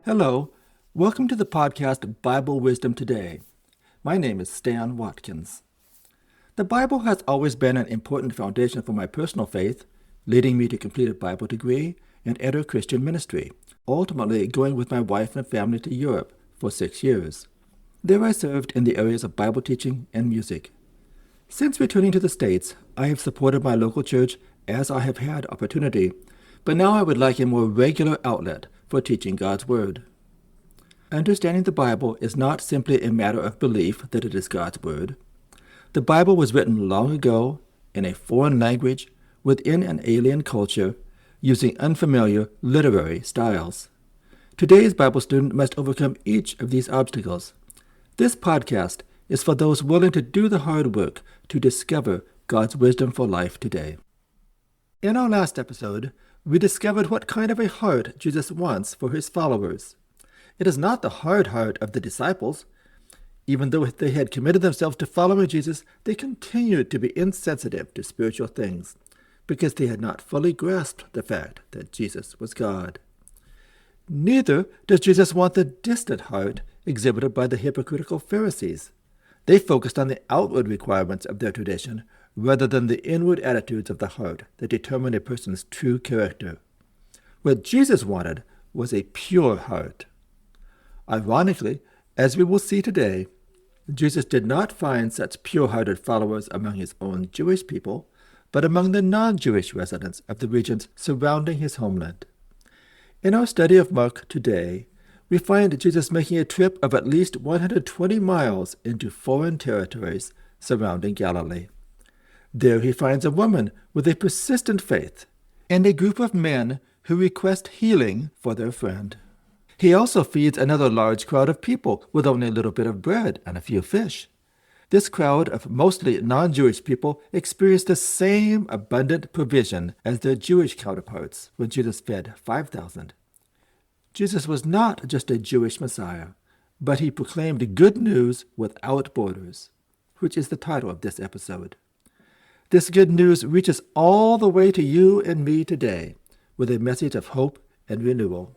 Hello, welcome to the podcast Bible Wisdom Today. My name is Stan Watkins. The Bible has always been an important foundation for my personal faith, leading me to complete a Bible degree and enter Christian ministry, ultimately going with my wife and family to Europe for 6 years. There I served in the areas of Bible teaching and music. Since returning to the States, I have supported my local church as I have had opportunity, but now I would like a more regular outlet for teaching God's Word. Understanding the Bible is not simply a matter of belief that it is God's Word. The Bible was written long ago in a foreign language within an alien culture using unfamiliar literary styles. Today's Bible student must overcome each of these obstacles. This podcast is for those willing to do the hard work to discover God's wisdom for life today. In our last episode, we discovered what kind of a heart Jesus wants for his followers. It is not the hard heart of the disciples. Even though they had committed themselves to following Jesus, they continued to be insensitive to spiritual things because they had not fully grasped the fact that Jesus was God. Neither does Jesus want the distant heart exhibited by the hypocritical Pharisees. They focused on the outward requirements of their tradition rather than the inward attitudes of the heart that determine a person's true character. What Jesus wanted was a pure heart. Ironically, as we will see today, Jesus did not find such pure-hearted followers among his own Jewish people, but among the non-Jewish residents of the regions surrounding his homeland. In our study of Mark today, we find Jesus making a trip of at least 120 miles into foreign territories surrounding Galilee. There he finds a woman with a persistent faith and a group of men who request healing for their friend. He also feeds another large crowd of people with only a little bit of bread and a few fish. This crowd of mostly non-Jewish people experienced the same abundant provision as their Jewish counterparts when Jesus fed 5,000. Jesus was not just a Jewish Messiah, but he proclaimed good news without borders, which is the title of this episode. This good news reaches all the way to you and me today with a message of hope and renewal.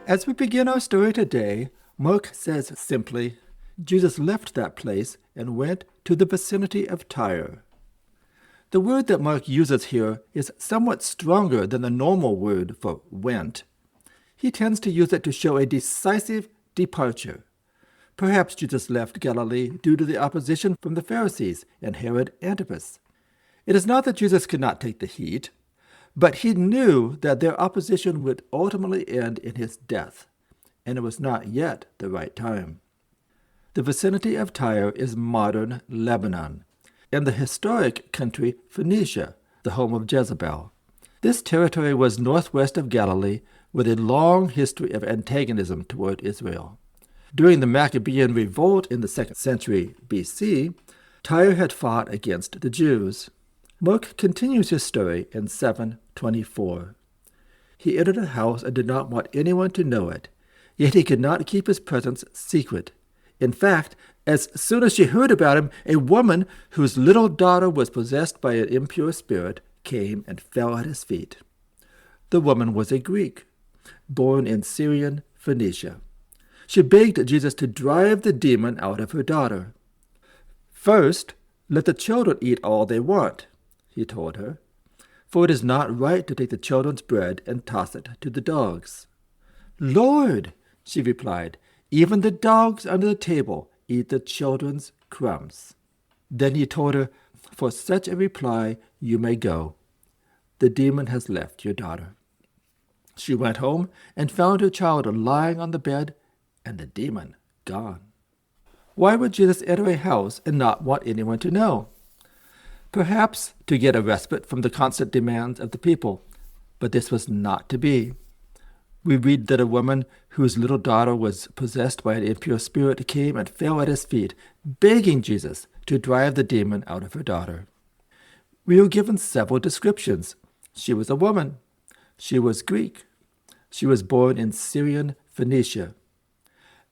As we begin our story today, Mark says simply, Jesus left that place and went to the vicinity of Tyre. The word that Mark uses here is somewhat stronger than the normal word for went. He tends to use it to show a decisive departure. Perhaps Jesus left Galilee due to the opposition from the Pharisees and Herod Antipas. It is not that Jesus could not take the heat, but he knew that their opposition would ultimately end in his death, and it was not yet the right time. The vicinity of Tyre is modern Lebanon, and the historic country Phoenicia, the home of Jezebel. This territory was northwest of Galilee with a long history of antagonism toward Israel. During the Maccabean revolt in the 2nd century BC, Tyre had fought against the Jews. Mark continues his story in 7:24. He entered a house and did not want anyone to know it, yet he could not keep his presence secret. In fact, as soon as she heard about him, a woman whose little daughter was possessed by an impure spirit came and fell at his feet. The woman was a Greek, born in Syrian Phoenicia. She begged Jesus to drive the demon out of her daughter. "First, let the children eat all they want," he told her, "for it is not right to take the children's bread and toss it to the dogs." "Lord," she replied, "even the dogs under the table eat the children's crumbs." Then he told her, "For such a reply you may go. The demon has left your daughter." She went home and found her child lying on the bed and the demon gone. Why would Jesus enter a house and not want anyone to know? Perhaps to get a respite from the constant demands of the people, but this was not to be. We read that a woman whose little daughter was possessed by an impure spirit came and fell at his feet, begging Jesus to drive the demon out of her daughter. We are given several descriptions. She was a woman. She was Greek. She was born in Syrian Phoenicia.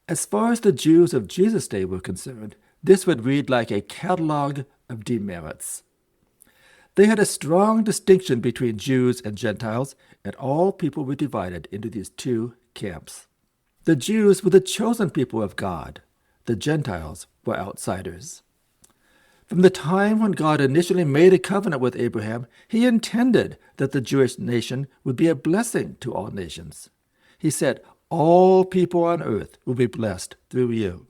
As far as the Jews of Jesus' day were concerned, this would read like a catalog of demerits. They had a strong distinction between Jews and Gentiles, and all people were divided into these two camps. The Jews were the chosen people of God. The Gentiles were outsiders. From the time when God initially made a covenant with Abraham, he intended that the Jewish nation would be a blessing to all nations. He said, "All people on earth will be blessed through you."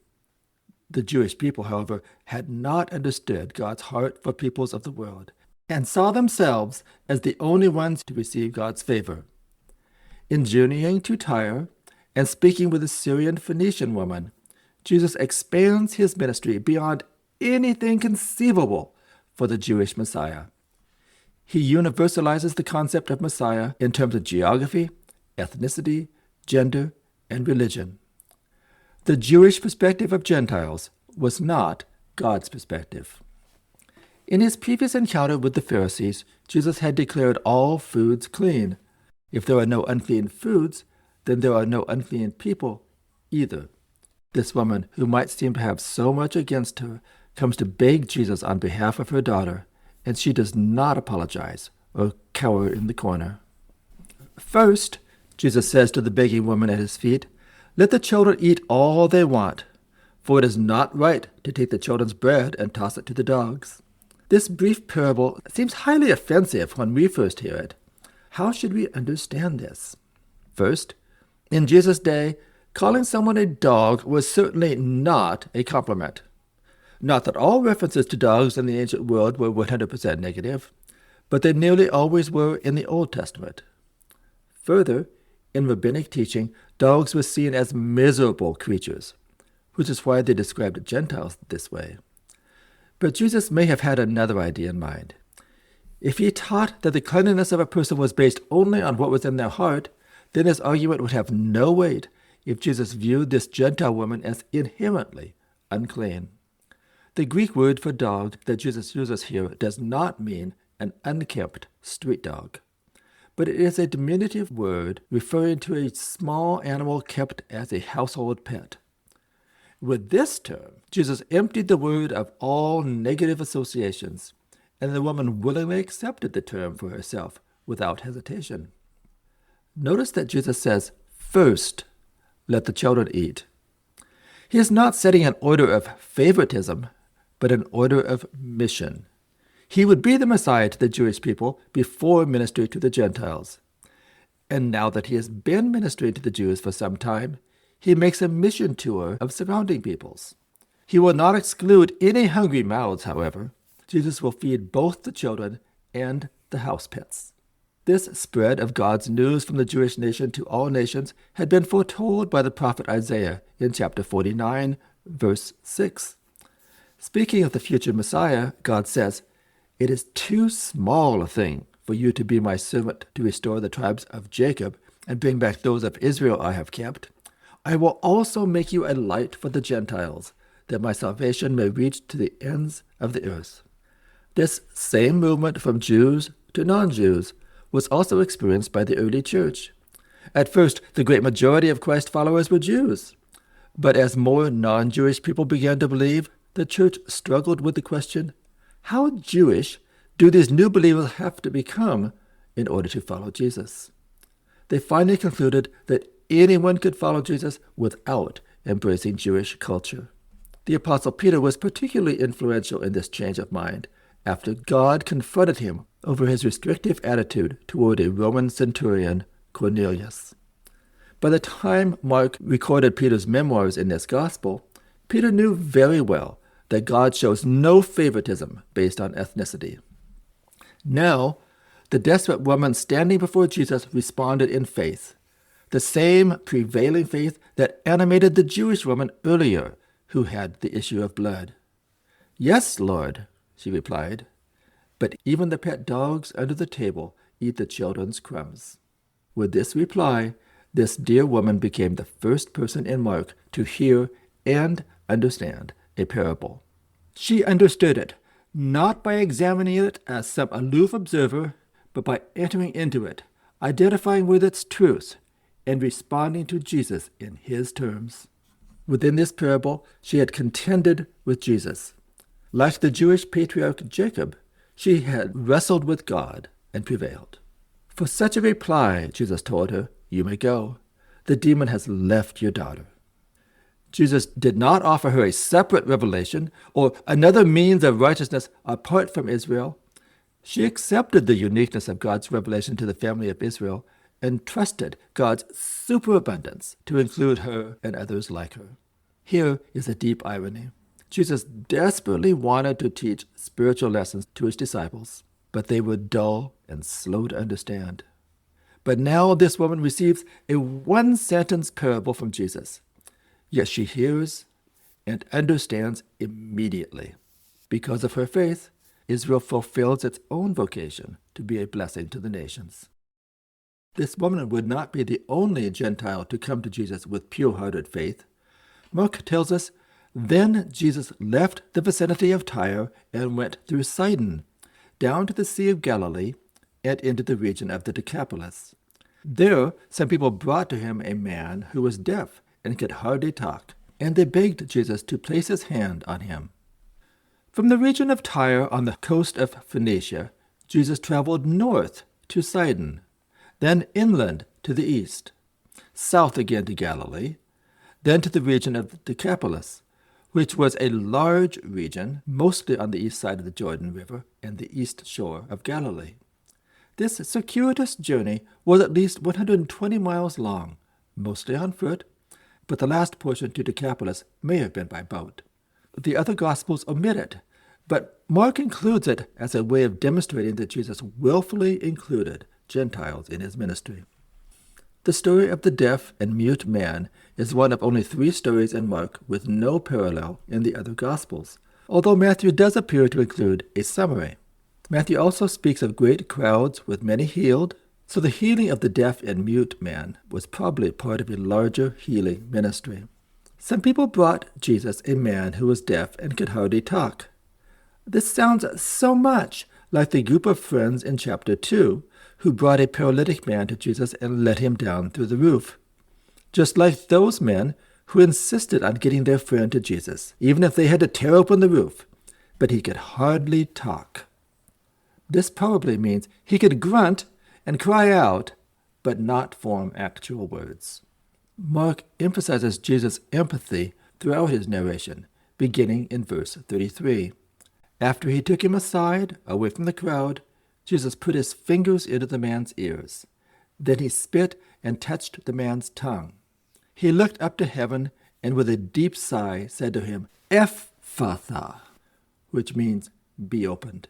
The Jewish people, however, had not understood God's heart for peoples of the world and saw themselves as the only ones to receive God's favor. In journeying to Tyre and speaking with a Syrian Phoenician woman, Jesus expands his ministry beyond anything conceivable for the Jewish Messiah. He universalizes the concept of Messiah in terms of geography, ethnicity, gender, and religion. The Jewish perspective of Gentiles was not God's perspective. In his previous encounter with the Pharisees, Jesus had declared all foods clean. If there are no unclean foods, then there are no unclean people either. This woman, who might seem to have so much against her, comes to beg Jesus on behalf of her daughter, and she does not apologize or cower in the corner. First, Jesus says to the begging woman at his feet, "Let the children eat all they want, for it is not right to take the children's bread and toss it to the dogs." This brief parable seems highly offensive when we first hear it. How should we understand this? First, in Jesus' day, calling someone a dog was certainly not a compliment. Not that all references to dogs in the ancient world were 100% negative, but they nearly always were in the Old Testament. Further, in rabbinic teaching, dogs were seen as miserable creatures, which is why they described Gentiles this way. But Jesus may have had another idea in mind. If he taught that the cleanliness of a person was based only on what was in their heart, then his argument would have no weight if Jesus viewed this Gentile woman as inherently unclean. The Greek word for dog that Jesus uses here does not mean an unkempt street dog, but it is a diminutive word referring to a small animal kept as a household pet. With this term, Jesus emptied the word of all negative associations, and the woman willingly accepted the term for herself without hesitation. Notice that Jesus says, "First, let the children eat." He is not setting an order of favoritism, but an order of mission. He would be the Messiah to the Jewish people before ministry to the Gentiles. And now that he has been ministering to the Jews for some time, he makes a mission tour of surrounding peoples. He will not exclude any hungry mouths, however. Jesus will feed both the children and the house pets. This spread of God's news from the Jewish nation to all nations had been foretold by the prophet Isaiah in chapter 49, verse 6. Speaking of the future Messiah, God says, "It is too small a thing for you to be my servant to restore the tribes of Jacob and bring back those of Israel I have kept. I will also make you a light for the Gentiles, that my salvation may reach to the ends of the earth." This same movement from Jews to non-Jews was also experienced by the early church. At first, the great majority of Christ followers were Jews. But as more non-Jewish people began to believe, the church struggled with the question, how Jewish do these new believers have to become in order to follow Jesus? They finally concluded that anyone could follow Jesus without embracing Jewish culture. The Apostle Peter was particularly influential in this change of mind after God confronted him over his restrictive attitude toward a Roman centurion, Cornelius. By the time Mark recorded Peter's memoirs in this gospel, Peter knew very well that God shows no favoritism based on ethnicity. Now, the desperate woman standing before Jesus responded in faith, the same prevailing faith that animated the Jewish woman earlier who had the issue of blood. "Yes, Lord," she replied, "but even the pet dogs under the table eat the children's crumbs." With this reply, this dear woman became the first person in Mark to hear and understand a parable. She understood it, not by examining it as some aloof observer, but by entering into it, identifying with its truth, and responding to Jesus in his terms. Within this parable, she had contended with Jesus. Like the Jewish patriarch Jacob, she had wrestled with God and prevailed. For such a reply, Jesus told her, "You may go. The demon has left your daughter." Jesus did not offer her a separate revelation or another means of righteousness apart from Israel. She accepted the uniqueness of God's revelation to the family of Israel and trusted God's superabundance to include her and others like her. Here is a deep irony. Jesus desperately wanted to teach spiritual lessons to his disciples, but they were dull and slow to understand. But now this woman receives a one-sentence parable from Jesus. Yet she hears and understands immediately. Because of her faith, Israel fulfills its own vocation to be a blessing to the nations. This woman would not be the only Gentile to come to Jesus with pure-hearted faith. Mark tells us, "Then Jesus left the vicinity of Tyre and went through Sidon, down to the Sea of Galilee, and into the region of the Decapolis. There some people brought to him a man who was deaf and could hardly talk, and they begged Jesus to place his hand on him." From the region of Tyre on the coast of Phoenicia, Jesus traveled north to Sidon, then inland to the east, south again to Galilee, then to the region of the Decapolis, which was a large region, mostly on the east side of the Jordan River and the east shore of Galilee. This circuitous journey was at least 120 miles long, mostly on foot, but the last portion to Decapolis may have been by boat. The other Gospels omit it, but Mark includes it as a way of demonstrating that Jesus willfully included Gentiles in his ministry. The story of the deaf and mute man is one of only 3 stories in Mark with no parallel in the other Gospels, although Matthew does appear to include a summary. Matthew also speaks of great crowds with many healed, so the healing of the deaf and mute man was probably part of a larger healing ministry. Some people brought Jesus a man who was deaf and could hardly talk. This sounds so much like the group of friends in chapter 2 who brought a paralytic man to Jesus and let him down through the roof. Just like those men who insisted on getting their friend to Jesus, even if they had to tear open the roof, but he could hardly talk. This probably means he could grunt and cry out, but not form actual words. Mark emphasizes Jesus' empathy throughout his narration, beginning in verse 33. After he took him aside, away from the crowd, Jesus put his fingers into the man's ears. Then he spit and touched the man's tongue. He looked up to heaven and with a deep sigh said to him, "Ephphatha," which means, "be opened."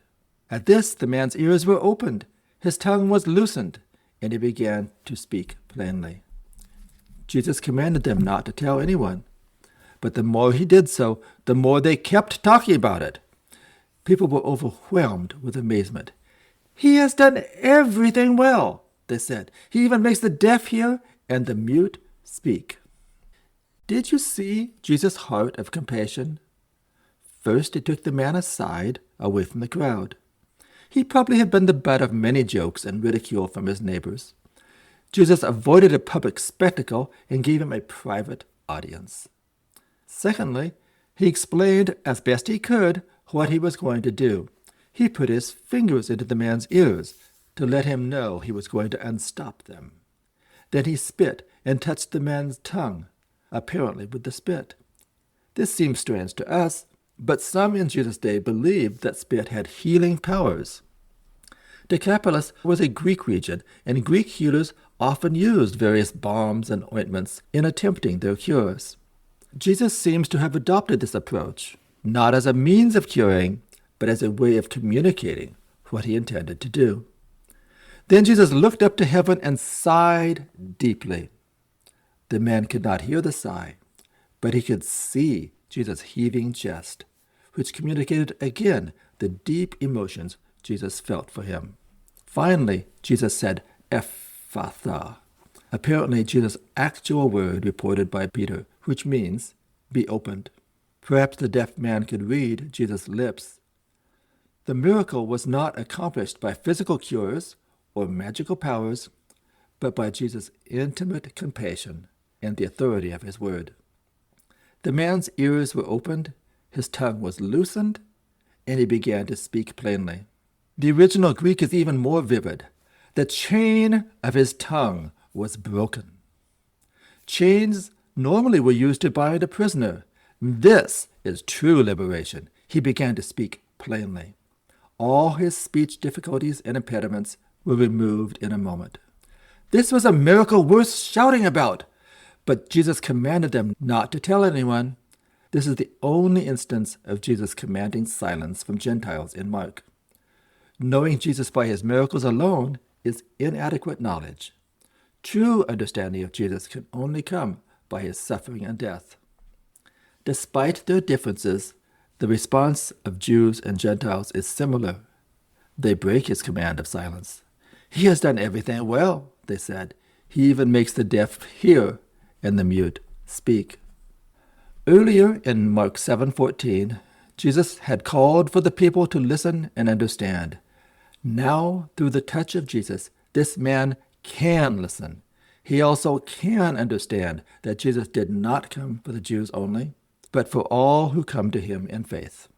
At this the man's ears were opened, his tongue was loosened, and he began to speak plainly. Jesus commanded them not to tell anyone, but the more he did so, the more they kept talking about it. People were overwhelmed with amazement. "He has done everything well," they said. "He even makes the deaf hear and the mute speak." Did you see Jesus' heart of compassion? First, he took the man aside, away from the crowd. He probably had been the butt of many jokes and ridicule from his neighbors. Jesus avoided a public spectacle and gave him a private audience. Secondly, he explained as best he could what he was going to do. He put his fingers into the man's ears to let him know he was going to unstop them. Then he spit and touched the man's tongue, apparently with the spit. This seems strange to us, but some in Jesus' day believed that spit had healing powers. Decapolis was a Greek region, and Greek healers often used various balms and ointments in attempting their cures. Jesus seems to have adopted this approach, not as a means of curing, but as a way of communicating what he intended to do. Then Jesus looked up to heaven and sighed deeply. The man could not hear the sigh, but he could see Jesus' heaving chest, which communicated again the deep emotions Jesus felt for him. Finally, Jesus said, "Ephphatha," apparently Jesus' actual word reported by Peter, which means, "be opened." Perhaps the deaf man could read Jesus' lips. The miracle was not accomplished by physical cures or magical powers, but by Jesus' intimate compassion and the authority of his word. The man's ears were opened, his tongue was loosened, and he began to speak plainly. The original Greek is even more vivid. The chain of his tongue was broken. Chains normally were used to bind a prisoner. This is true liberation. He began to speak plainly. All his speech difficulties and impediments were removed in a moment. This was a miracle worth shouting about, but Jesus commanded them not to tell anyone. This is the only instance of Jesus commanding silence from Gentiles in Mark. Knowing Jesus by his miracles alone is inadequate knowledge. True understanding of Jesus can only come by his suffering and death. Despite their differences, the response of Jews and Gentiles is similar. They break his command of silence. He has done everything well, they said. He even makes the deaf hear and the mute speak. Earlier in Mark 7:14, Jesus had called for the people to listen and understand. Now, through the touch of Jesus, this man can listen. He also can understand that Jesus did not come for the Jews only, but for all who come to him in faith.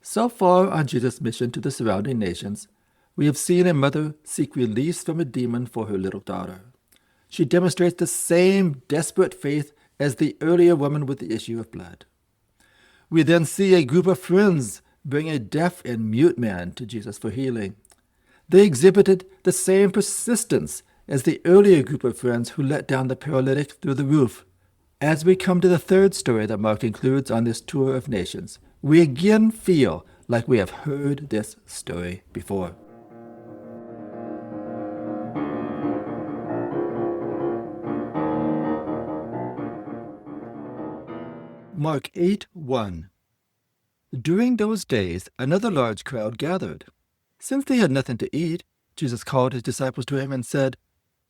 So far on Jesus' mission to the surrounding nations, we have seen a mother seek release from a demon for her little daughter. She demonstrates the same desperate faith as the earlier woman with the issue of blood. We then see a group of friends bring a deaf and mute man to Jesus for healing. They exhibited the same persistence as the earlier group of friends who let down the paralytic through the roof. As we come to the third story that Mark includes on this tour of nations, we again feel like we have heard this story before. Mark 8:1. During those days, another large crowd gathered. Since they had nothing to eat, Jesus called his disciples to him and said,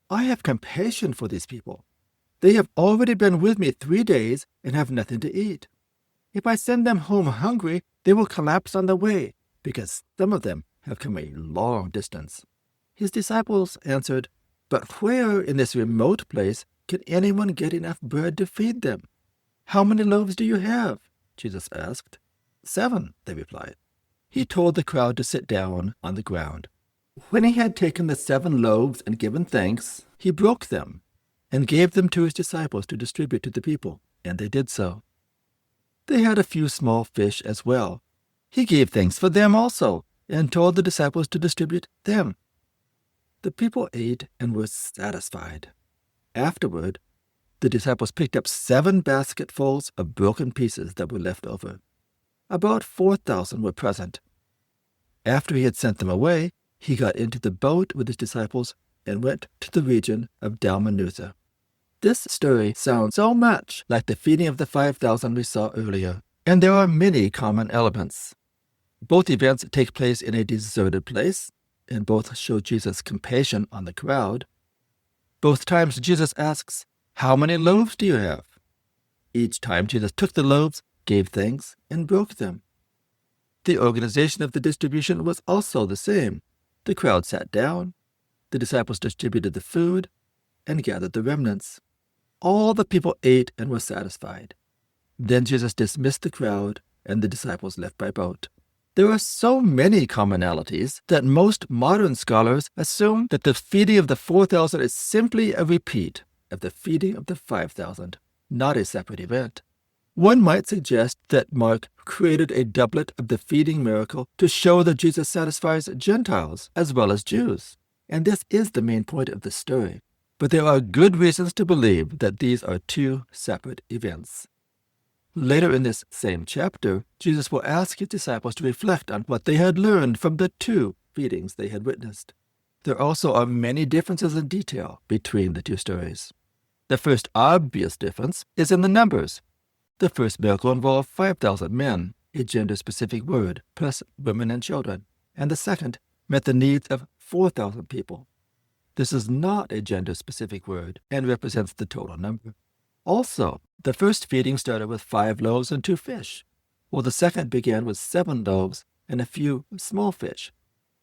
"I have compassion for these people. They have already been with me 3 days and have nothing to eat. If I send them home hungry, they will collapse on the way, because some of them have come a long distance." His disciples answered, "But where in this remote place can anyone get enough bread to feed them?" "How many loaves do you have?" Jesus asked. 7, they replied. He told the crowd to sit down on the ground. When he had taken the 7 loaves and given thanks, he broke them and gave them to his disciples to distribute to the people, and they did so. They had a few small fish as well. He gave thanks for them also, and told the disciples to distribute them. The people ate and were satisfied. Afterward, the disciples picked up 7 basketfuls of broken pieces that were left over. About 4,000 were present. After he had sent them away, he got into the boat with his disciples and went to the region of Dalmanutha. This story sounds so much like the feeding of the 5,000 we saw earlier, and there are many common elements. Both events take place in a deserted place, and both show Jesus' compassion on the crowd. Both times Jesus asks, "How many loaves do you have?" Each time Jesus took the loaves, gave thanks, and broke them. The organization of the distribution was also the same. The crowd sat down, the disciples distributed the food, and gathered the remnants. All the people ate and were satisfied. Then Jesus dismissed the crowd, and the disciples left by boat. There are so many commonalities that most modern scholars assume that the feeding of the 4,000 is simply a repeat of the feeding of the 5,000, not a separate event. One might suggest that Mark created a doublet of the feeding miracle to show that Jesus satisfies Gentiles as well as Jews. And this is the main point of the story. But there are good reasons to believe that these are 2 separate events. Later in this same chapter, Jesus will ask his disciples to reflect on what they had learned from the 2 feedings they had witnessed. There also are many differences in detail between the 2 stories. The first obvious difference is in the numbers. The first miracle involved 5,000 men, a gender-specific word, plus women and children, and the second met the needs of 4,000 people. This is not a gender-specific word and represents the total number. Also, the first feeding started with 5 loaves and 2 fish, while the second began with 7 loaves and a few small fish.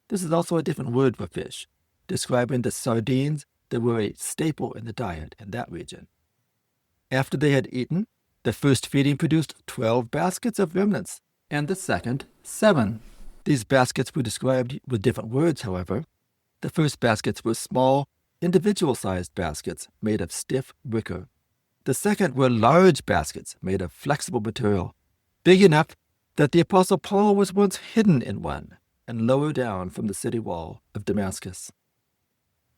This is also a different word for fish, describing the sardines that were a staple in the diet in that region. After they had eaten, the first feeding produced 12 baskets of remnants, and the second, 7. These baskets were described with different words, however. The first baskets were small, individual-sized baskets made of stiff wicker. The second were large baskets made of flexible material, big enough that the Apostle Paul was once hidden in one and lower down from the city wall of Damascus.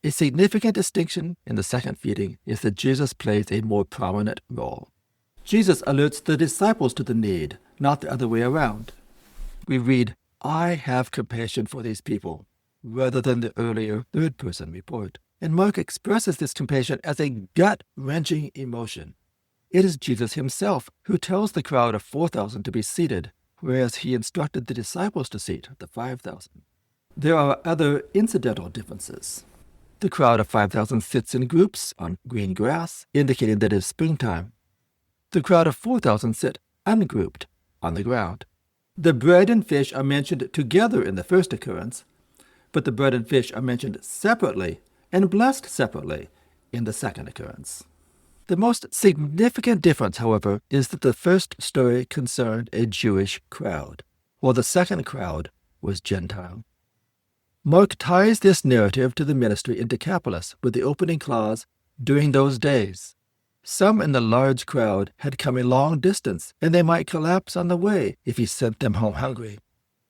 A significant distinction in the second feeding is that Jesus plays a more prominent role. Jesus alerts the disciples to the need, not the other way around. We read, "I have compassion for these people," rather than the earlier third-person report. And Mark expresses this compassion as a gut-wrenching emotion. It is Jesus himself who tells the crowd of 4,000 to be seated, whereas he instructed the disciples to seat the 5,000. There are other incidental differences. The crowd of 5,000 sits in groups on green grass, indicating that it is springtime. The crowd of 4,000 sit ungrouped on the ground. The bread and fish are mentioned together in the first occurrence, but the bread and fish are mentioned separately and blessed separately in the second occurrence. The most significant difference, however, is that the first story concerned a Jewish crowd, while the second crowd was Gentile. Mark ties this narrative to the ministry in Decapolis with the opening clause, "during those days." Some in the large crowd had come a long distance, and they might collapse on the way if he sent them home hungry.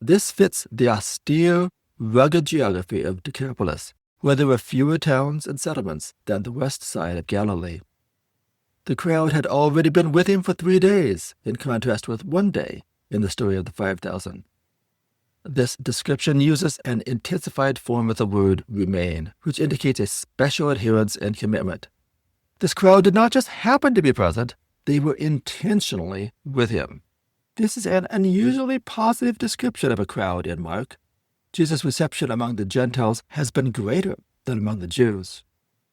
This fits the austere, rugged geography of Decapolis, where there were fewer towns and settlements than the west side of Galilee. The crowd had already been with him for 3 days, in contrast with 1 day in the story of the 5,000. This description uses an intensified form of the word remain, which indicates a special adherence and commitment. This crowd did not just happen to be present, they were intentionally with him. This is an unusually positive description of a crowd in Mark. Jesus' reception among the Gentiles has been greater than among the Jews.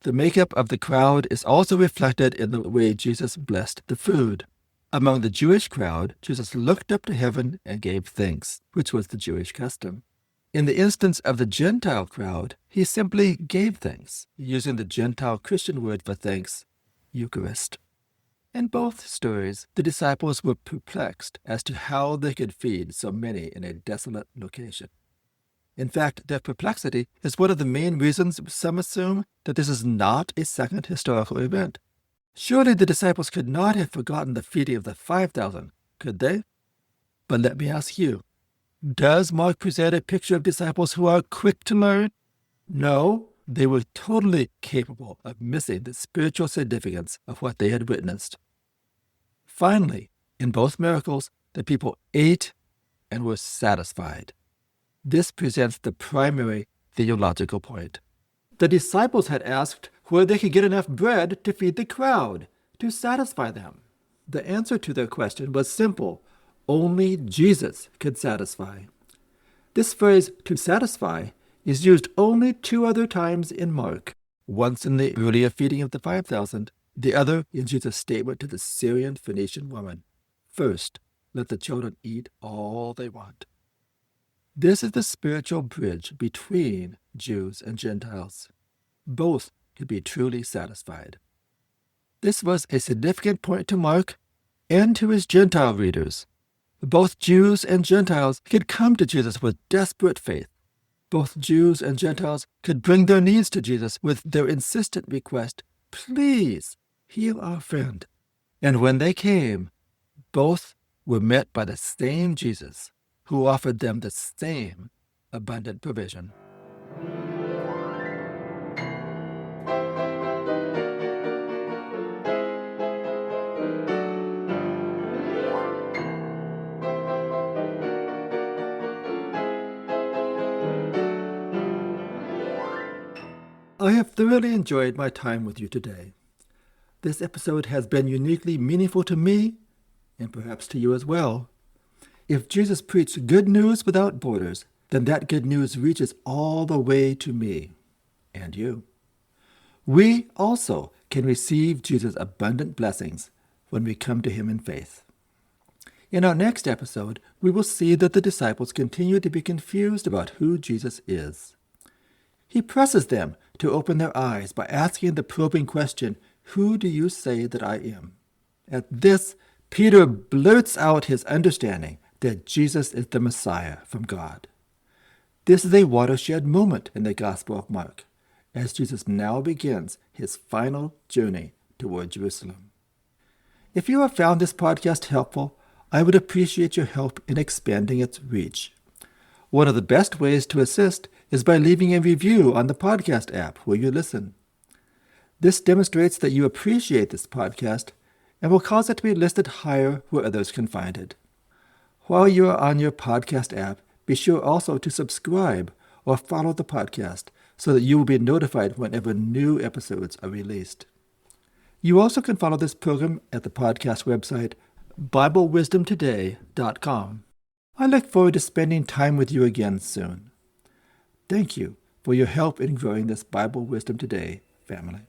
The makeup of the crowd is also reflected in the way Jesus blessed the food. Among the Jewish crowd, Jesus looked up to heaven and gave thanks, which was the Jewish custom. In the instance of the Gentile crowd, he simply gave thanks, using the Gentile Christian word for thanks, Eucharist. In both stories, the disciples were perplexed as to how they could feed so many in a desolate location. In fact, their perplexity is one of the main reasons some assume that this is not a second historical event. Surely the disciples could not have forgotten the feeding of the 5,000, could they? But let me ask you, does Mark present a picture of disciples who are quick to learn? No, they were totally capable of missing the spiritual significance of what they had witnessed. Finally, in both miracles, the people ate and were satisfied. This presents the primary theological point. The disciples had asked where they could get enough bread to feed the crowd, to satisfy them. The answer to their question was simple. Only Jesus could satisfy. This phrase, "to satisfy," is used only 2 other times in Mark, once in the earlier feeding of the 5,000, the other in Jesus' statement to the Syrian Phoenician woman. First, let the children eat all they want. This is the spiritual bridge between Jews and Gentiles. Both could be truly satisfied. This was a significant point to Mark and to his Gentile readers. Both Jews and Gentiles could come to Jesus with desperate faith. Both Jews and Gentiles could bring their needs to Jesus with their insistent request, "Please, heal our friend." And when they came, both were met by the same Jesus, who offered them the same abundant provision. I have thoroughly enjoyed my time with you today. This episode has been uniquely meaningful to me, and perhaps to you as well. If Jesus preached good news without borders, then that good news reaches all the way to me and you. We also can receive Jesus' abundant blessings when we come to him in faith. In our next episode, we will see that the disciples continue to be confused about who Jesus is. He presses them to open their eyes by asking the probing question, "Who do you say that I am?" At this, Peter blurts out his understanding that Jesus is the Messiah from God. This is a watershed moment in the Gospel of Mark, as Jesus now begins his final journey toward Jerusalem. If you have found this podcast helpful, I would appreciate your help in expanding its reach. One of the best ways to assist is by leaving a review on the podcast app where you listen. This demonstrates that you appreciate this podcast and will cause it to be listed higher where others can find it. While you are on your podcast app, be sure also to subscribe or follow the podcast so that you will be notified whenever new episodes are released. You also can follow this program at the podcast website, BibleWisdomToday.com. I look forward to spending time with you again soon. Thank you for your help in growing this Bible Wisdom Today family.